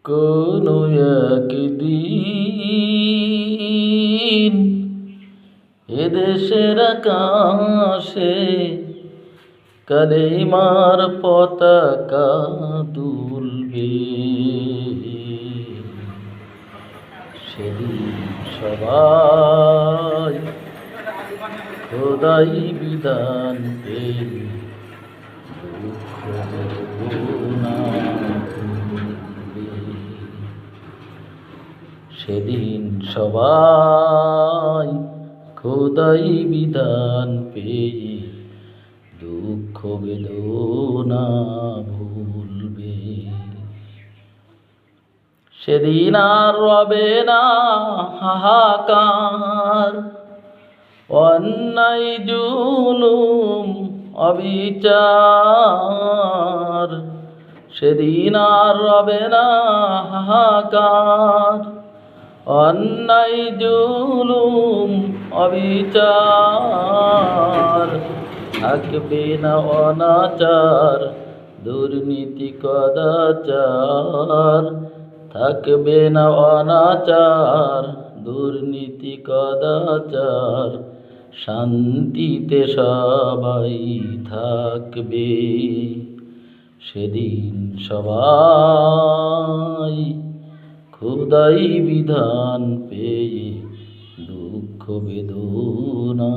কোনো একদিন এদেশের আকাশে কালেমার পতাকা দুলবে। সেদিন সবাই খোদাই বিধান পেয়ে দুঃখ বেদনা ভুলবে। সেদিন সবাই খোদাই বিধান পেয়ে দুঃখ বেদনা ভুলবে। সেদিন আর রবে না হাহাকার, অন্যায় জুলুম অবিচার। সেদিন আর রবে না হাহাকার, অন্যায় জুলুম অবিচার। থাকবে না অনাচার, দুর্নীতি কদাচার। থাকবে না অনাচার, দুর্নীতি কদাচার। শান্তিতে সবাই থাকবে। সেদিন সবাই খোদাই বিধান পেয়ে দুঃখ বেদনা